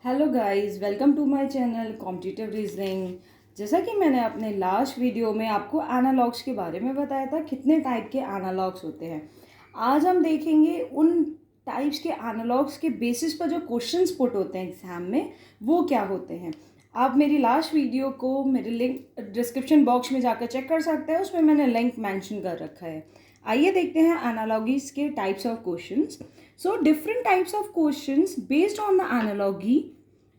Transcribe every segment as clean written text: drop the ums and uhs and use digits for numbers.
Hello guys, welcome to my channel competitive reasoning. जैसा कि मैंने अपने लास्ट वीडियो में आपको एनालॉग्स के बारे में बताया था, कितने टाइप के एनालॉग्स होते हैं। आज हम देखेंगे उन टाइप्स के एनालॉग्स के बेसिस पर जो क्वेश्चंस पुट होते हैं एग्जाम में, वो क्या होते हैं। आप मेरी लास्ट वीडियो को मेरे लिंक डिस्क्रिप्शन बॉक्स में जाकर चेक कर सकते हैं, उसमें मैंने लिंक मेंशन कर रखा है। आइए देखते हैं एनालॉगीज के types of questions. So different types of questions based on the analogy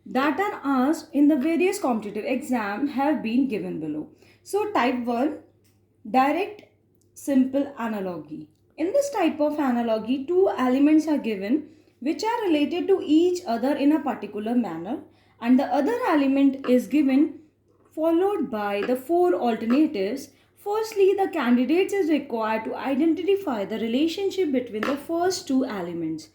that are asked in the various competitive exam have been given below. So type 1, direct simple analogy. In this type of analogy, two elements are given which are related to each other in a particular manner, and the other element is given followed by the four alternatives. Firstly, the candidate is required to identify the relationship between the first two elements.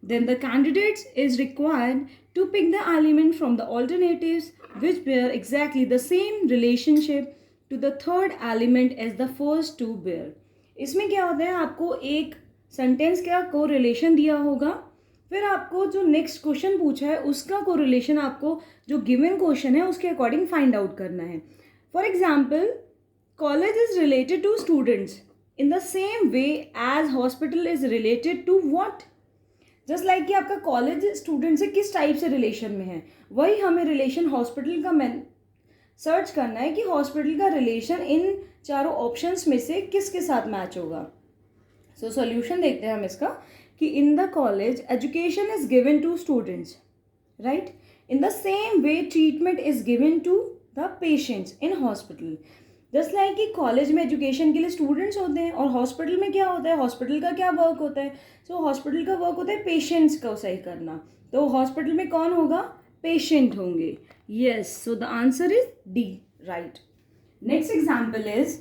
Then the candidate is required to pick the element from the alternatives which bear exactly the same relationship to the third element as the first two bear. इसमें क्या होता है, आपको एक sentence का correlation दिया होगा, फिर आपको जो नेक्स्ट क्वेश्चन पूछा है उसका कोरिलेशन आपको जो गिवन क्वेश्चन है उसके अकॉर्डिंग फाइंड आउट करना है. For example, college is related to students in the same way as hospital is related to what. Just like कि आपका कॉलेज स्टूडेंट से किस टाइप से रिलेशन में है, वही हमें रिलेशन हॉस्पिटल का सर्च करना है कि हॉस्पिटल का रिलेशन इन चारों ऑप्शंस में से किसके साथ मैच होगा. सो सॉल्यूशन देखते हैं हम इसका कि in the college education is given to students, right. In the same way treatment is given to the patients in hospital. Just like कि कॉलेज में एजुकेशन के लिए स्टूडेंट्स होते हैं और हॉस्पिटल में क्या होता है, हॉस्पिटल का क्या वर्क होता है. सो हॉस्पिटल का वर्क होता है पेशेंट्स को सही करना, तो हॉस्पिटल में कौन होगा, पेशेंट होंगे. Yes, so the answer is D, right. Next example is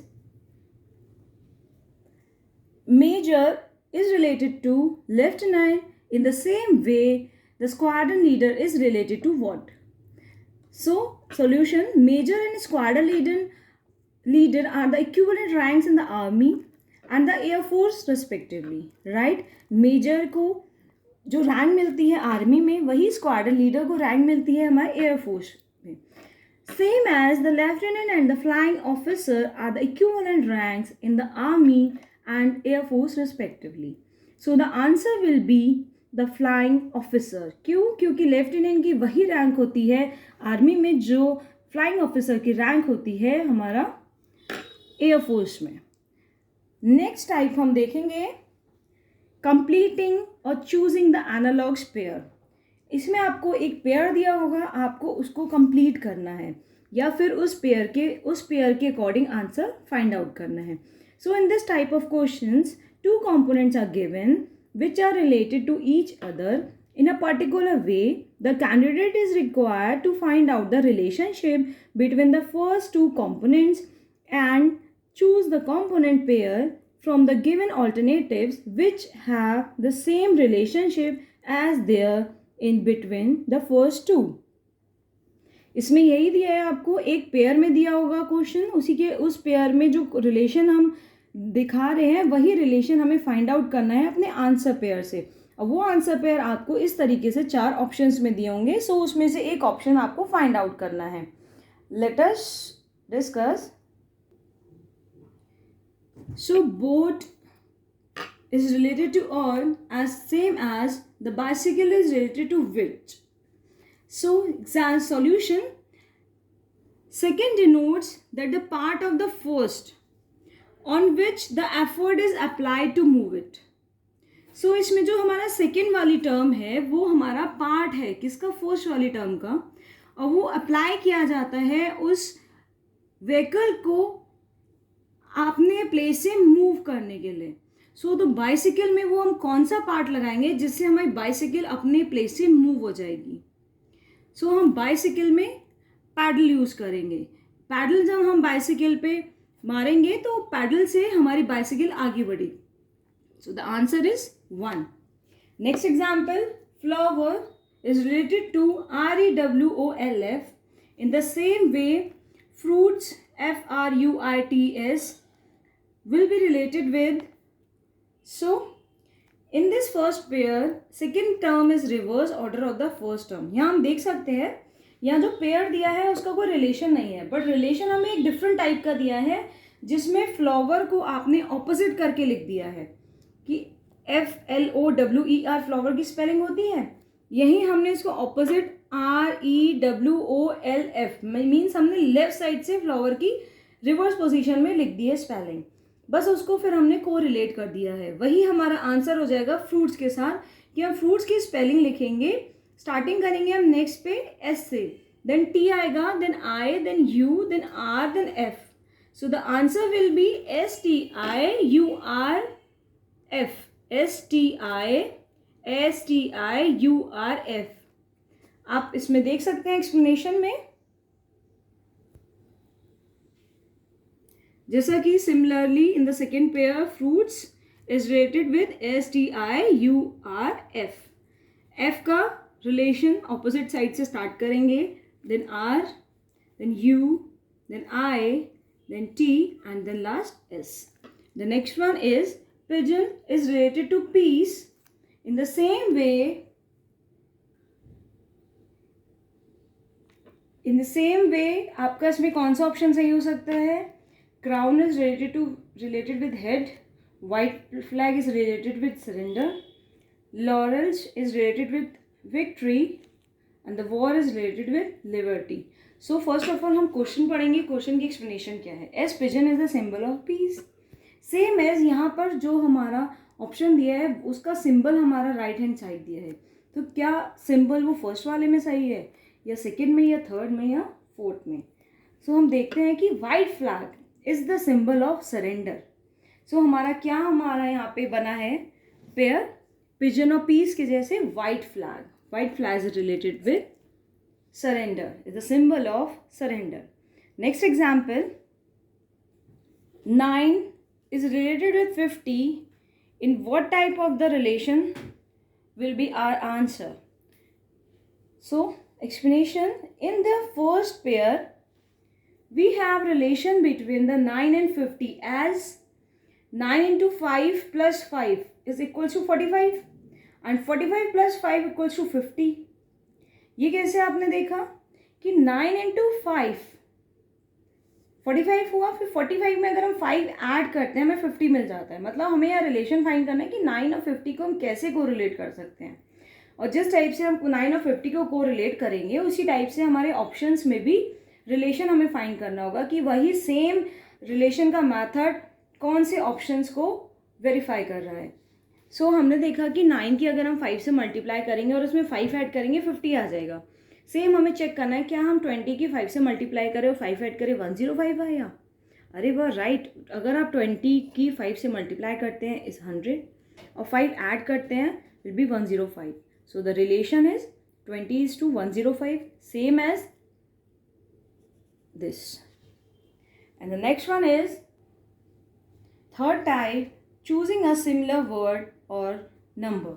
major is related to lieutenant. In the same way, the squadron leader is related to what? So solution, major and squadron leader are the equivalent ranks in the army and the air force respectively, right. Major को जो rank मिलती है army में, वही squadron leader को rank मिलती है हमारे एयर फोर्स में. Same as the lieutenant and the flying officer are the equivalent ranks in the army and Air Force respectively. So the answer will be the flying officer. क्यों? क्योंकि lieutenant की वही rank होती है army में जो flying officer की rank होती है हमारा एयरफोर्स में. नेक्स्ट टाइप हम देखेंगे कंप्लीटिंग और चूजिंग द एनालॉग्स पेयर. इसमें आपको एक पेयर दिया होगा, आपको उसको कंप्लीट करना है या फिर उस पेयर के अकॉर्डिंग आंसर फाइंड आउट करना है. So in this type of questions, two components are given which are related to each other in a particular way. The candidate is required to find out the relationship between the first two components and choose the component pair from the given alternatives which have the same relationship as there in between the first two. इसमें यही दिया है आपको, एक pair में दिया होगा question, उसी के उस पेयर में जो रिलेशन हम दिखा रहे हैं वही रिलेशन हमें फाइंड आउट करना है अपने आंसर पेयर से. अब वो आंसर पेयर आपको इस तरीके से चार ऑप्शंस में दिए होंगे. सो उसमें से एक ऑप्शन आपको फाइंड आउट करना है. Let us discuss. So boat is related to oar as same as the bicycle is related to which. So exam solution, second denotes that the part of the first on which the effort is applied to move it. So इसमें जो हमारा second वाली term है वो हमारा part है किसका, first वाली टर्म का, और वो अप्लाई किया जाता है उस व्हीकल को अपने प्लेस से मूव करने के लिए. सो तो बाइसिकल में वो हम कौन सा पार्ट लगाएंगे जिससे हमारी बाइसिकल अपने प्लेस से मूव हो जाएगी. सो हम बाइसिकल में पैडल यूज़ करेंगे. पैडल जब हम बाइसिकल पे मारेंगे तो पैडल से हमारी बाइसिकल आगे बढ़ेगी. So the answer is 1. Next example, flower is related to REWOLF. In the same way fruits FRUITS will be related with. So in this first pair second term is reverse order of the first term. यहाँ हम देख सकते हैं यहाँ जो pair दिया है उसका कोई रिलेशन नहीं है, बट रिलेशन हमें एक डिफरेंट टाइप का दिया है जिसमें फ्लावर को आपने ऑपोजिट करके लिख दिया है कि FLOWER फ्लावर की स्पेलिंग होती है, यही हमने इसको ऑपोजिट REWOLF मीन्स हमने लेफ्ट साइड से फ्लावर की रिवर्स पोजीशन में लिख दी है स्पेलिंग, बस उसको फिर हमने को रिलेट कर दिया है। वही हमारा आंसर हो जाएगा फ्रूट्स के साथ कि हम फ्रूट्स की स्पेलिंग लिखेंगे। स्टार्टिंग करेंगे हम नेक्स्ट पे S से, देन T आएगा, then I, then U, then R, then F। So the answer will be STIURF, STIURF। आप इसमें देख सकते हैं एक्सप्लेनेशन में, जैसा कि similarly in the second pair fruits is related with STIURF। F का रिलेशन ऑपोजिट साइड से स्टार्ट करेंगे, then R, then U, then I, then T, and then last S. The next one is pigeon is related to peace. In the same way आपका इसमें कौन सा option सही हो सकता है? Crown is related with head. White flag is related with surrender. Laurels is related with victory, and the war is related with liberty. So first of all हम question पढ़ेंगे, क्वेश्चन की एक्सप्लेनेशन क्या है। As pigeon is the symbol of peace. Same as यहाँ पर जो हमारा option दिया है उसका सिंबल हमारा राइट हैंड साइड दिया है, तो क्या सिंबल वो फर्स्ट वाले में सही है या सेकंड में या थर्ड में या फोर्थ में। सो हम देखते हैं कि white flag is the symbol of surrender. So हमारा क्या हमारा यहाँ पे बना है पेयर पिजन और पीस के जैसे white flag is related with surrender, is the symbol of surrender. Next example, 9 is related with 50. In what type of the relation will be our answer? So explanation, in the first pair we have relation between the 9 and 50 as 9 into 5 plus 5 is equals to 45 and 45 plus 5 equals to 50. ये कैसे आपने देखा कि 9 into 5 45 हुआ, फिर 45 में अगर हम 5 ऐड करते हैं हमें 50 मिल जाता है। मतलब हमें यहाँ रिलेशन फाइंड करना है कि 9 और 50 को हम कैसे को रिलेट कर सकते हैं, और जिस टाइप से हम 9 और 50 को रिलेट करेंगे उसी टाइप से हमारे ऑप्शंस में भी रिलेशन हमें फाइंड करना होगा कि वही सेम रिलेशन का मेथड कौन से ऑप्शंस को वेरीफाई कर रहा है। सो हमने देखा कि 9 की अगर हम 5 से मल्टीप्लाई करेंगे और उसमें 5 ऐड करेंगे 50 आ जाएगा। सेम हमें चेक करना है क्या हम 20 की 5 से मल्टीप्लाई करें और 5 ऐड करें 105 आया। अरे वाह राइट, अगर आप 20 की 5 से मल्टीप्लाई करते हैं इस 100 और 5 ऐड करते हैं will be 105। So the relation is 20:105 same as this. And the next one is third type, choosing a similar word or number.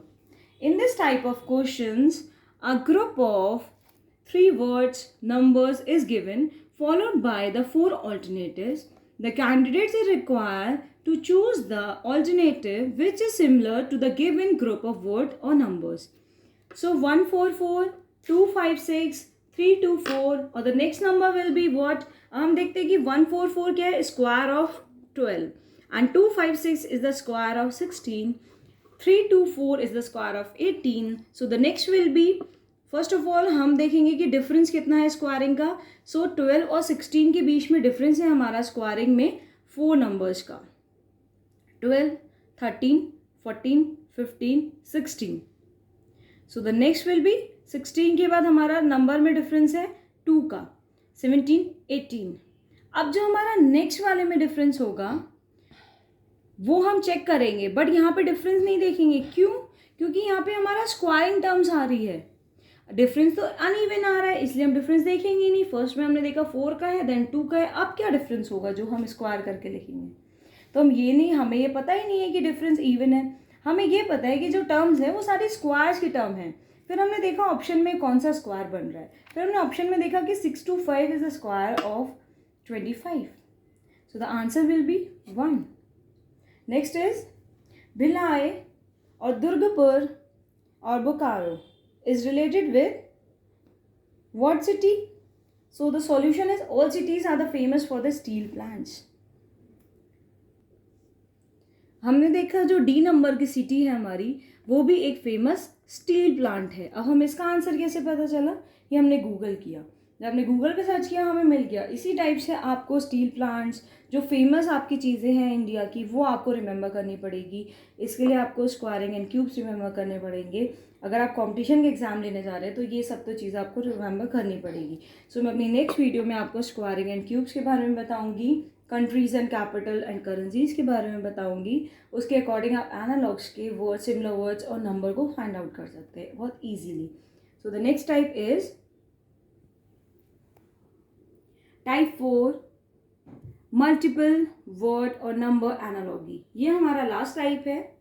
In this type of questions, a group of 3 words, numbers is given followed by the 4 alternatives. The candidates is required to choose the alternative which is similar to the given group of words or numbers. So 144, 256, 324 और the next number will be what? हम देखते हैं कि 144 क्या है, square of 12 and 256 is the square of 16, 324 is the square of 18. So the next will be, first of all हम देखेंगे कि डिफरेंस कितना है स्क्वायरिंग का। सो 12 और 16 के बीच में डिफरेंस है हमारा स्क्वायरिंग में 4 नंबर्स का, 12, 13, 14, 15, 16. So the next will be 16 के बाद हमारा नंबर में डिफरेंस है 2 का, 17, 18। अब जो हमारा नेक्स्ट वाले में डिफरेंस होगा वो हम चेक करेंगे, बट यहाँ पे डिफरेंस नहीं देखेंगे। क्यों? क्योंकि यहाँ पे हमारा स्क्वायरिंग टर्म्स आ रही है, डिफरेंस तो अनइवन आ रहा है, इसलिए हम डिफरेंस देखेंगे नहीं। फर्स्ट में हमने देखा 4 का है, देन 2 का है, अब क्या डिफरेंस होगा जो हम स्क्वायर करके लिखेंगे। तो हम ये नहीं, हमें ये पता ही नहीं है कि डिफरेंस इवन है, हमें ये पता है कि जो टर्म्स है वो सारी स्क्वायर्स की टर्म है। फिर हमने देखा ऑप्शन में कौन सा स्क्वायर बन रहा है, फिर हमने ऑप्शन में देखा कि 6 to 5 is the square of 25। So the answer will B 1। Next is Bhilai और दुर्गपुर और Bokaro is related with what city? So the solution is all cities are the famous for the steel plants. हमने देखा जो D number की city है हमारी, वो भी एक फेमस स्टील प्लांट है. अब हम इसका आंसर कैसे पता चला? ये हमने गूगल किया. जब हमने गूगल पे सर्च किया हमें मिल गया. इसी टाइप से आपको स्टील प्लांट्स जो फेमस आपकी चीज़ें हैं इंडिया की वो आपको रिमेंबर करनी पड़ेगी. इसके लिए आपको स्क्वायरिंग एंड क्यूब्स रिमेंबर करने पड़ेंगे. अगर आप कंपटीशन के एग्जाम लेने जा रहे हैं तो ये सब तो चीज़ें आपको रिमेंबर करनी पड़ेगी. सो मैं अपनी नेक्स्ट वीडियो में आपको स्क्वायरिंग एंड क्यूब्स के बारे में बताऊँगी, countries and capital and currencies के बारे में बताऊँगी. उसके अकॉर्डिंग आप एनालॉग्स के वर्ड, सिमिलर वर्ड्स और नंबर को फाइंड आउट कर सकते हैं बहुत easily. So the next type is type 4 multiple word और नंबर एनालॉगी. ये हमारा लास्ट टाइप है.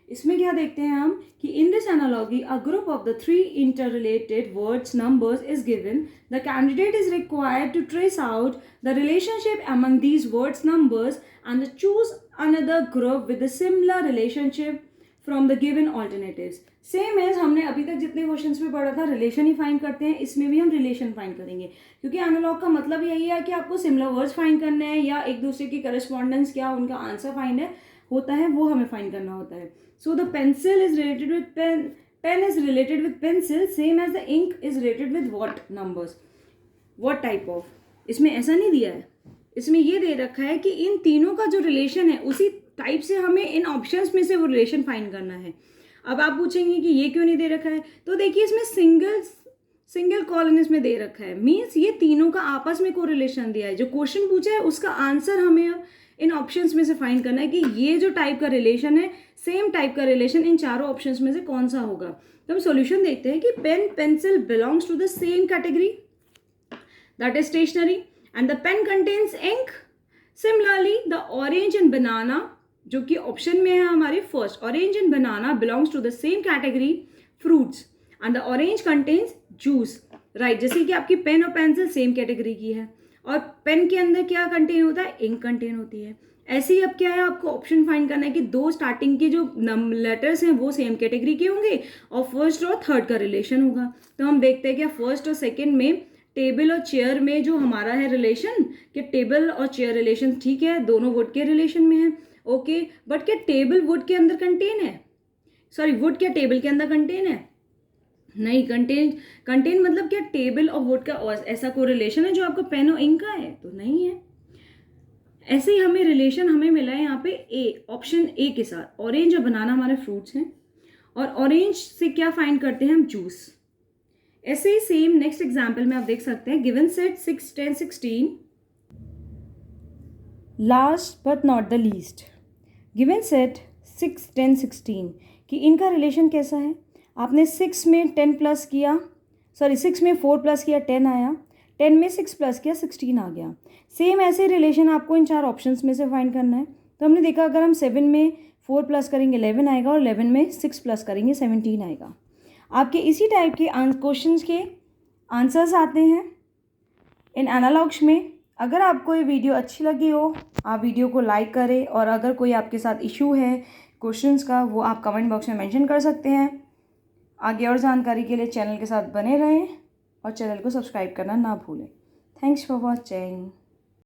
इसमें क्या देखते हैं हम कि in this analogy a group of the 3 interrelated words numbers is given. The candidate is required to trace out the relationship among these words numbers and choose another group with the similar relationship from the given alternatives. Same as हमने अभी तक जितने questions में पढ़ा था relation ही find करते हैं, इसमें भी हम रिलेशन फाइंड करेंगे. क्योंकि एनालॉग का मतलब यही है कि आपको सिमिलर वर्ड्स फाइंड करने हैं या एक दूसरे की करस्पॉन्डेंस क्या उनका आंसर फाइंड होता है वो हमें फाइंड करना होता है. So the pencil is related with pen, pen is related with pencil, same as the ink is related with what numbers, what type of. इसमें ऐसा नहीं दिया है, इसमें ये दे रखा है कि इन तीनों का जो रिलेशन है उसी टाइप से हमें इन ऑप्शंस में से वो रिलेशन फाइंड करना है. अब आप पूछेंगे कि ये क्यों नहीं दे रखा है, तो देखिए इसमें सिंगल कॉलन इसमें दे रखा है. मीन्स ये तीनों का आपस में कोरिलेशन दिया है. जो क्वेश्चन पूछा है उसका आंसर हमें इन ऑप्शंस में से फाइंड करना है कि ये जो टाइप का रिलेशन है, सेम टाइप का रिलेशन इन चारों ऑप्शंस में से कौन सा होगा. तो हम सॉल्यूशन देखते हैं कि pen pencil belongs to the same category, that is stationery, and the pen contains ink. Similarly the orange and banana, जो कि ऑप्शन में है हमारे first, orange and banana belongs to the same category fruits, and the orange contains juice. Right, जैसे कि आपकी pen और pencil same category की है और पेन के अंदर क्या कंटेन होता है, इंक कंटेन होती है. ऐसे ही अब क्या है, आपको ऑप्शन फाइंड करना है कि दो स्टार्टिंग के जो लेटर्स हैं वो सेम कैटेगरी के होंगे और फर्स्ट और थर्ड का रिलेशन होगा. तो हम देखते हैं कि फर्स्ट और सेकेंड में टेबल और चेयर में जो हमारा है रिलेशन, कि टेबल और चेयर रिलेशन ठीक है, दोनों वुड के रिलेशन में है. ओके, बट क्या टेबल वुड के अंदर कंटेन है, सॉरी वुड क्या टेबल के अंदर कंटेन है? नहीं. कंटेन मतलब क्या टेबल और वुड का ऐसा कोई रिलेशन है जो आपको पेन और इंक का है? तो नहीं है. ऐसे ही हमें रिलेशन हमें मिला है यहाँ पे ए, ऑप्शन ए के साथ. ऑरेंज और बनाना हमारे फ्रूट्स हैं और ऑरेंज से क्या फाइंड करते हैं हम, जूस. ऐसे ही सेम नेक्स्ट एग्जाम्पल में आप देख सकते हैं given set 6, 10, 16. Last but not the least, given set 6, 10, 16 कि इनका रिलेशन कैसा है. आपने 6 में 10 प्लस किया, सॉरी 6 में 4 प्लस किया 10 आया, 10 में 6 प्लस किया 16 आ गया. सेम ऐसे रिलेशन आपको इन चार ऑप्शंस में से फाइंड करना है. तो हमने देखा अगर हम 7 में 4 प्लस करेंगे 11 आएगा और 11 में 6 प्लस करेंगे 17 आएगा. आपके इसी टाइप के क्वेश्चंस के आंसर्स आते हैं इन एनालॉग्स में. अगर आपको ये वीडियो अच्छी लगी हो आप वीडियो को लाइक करें और अगर कोई आपके साथ इशू है क्वेश्चंस का वो आप कमेंट बॉक्स में मेंशन कर सकते हैं. आगे और जानकारी के लिए चैनल के साथ बने रहें और चैनल को सब्सक्राइब करना ना भूलें. Thanks for watching.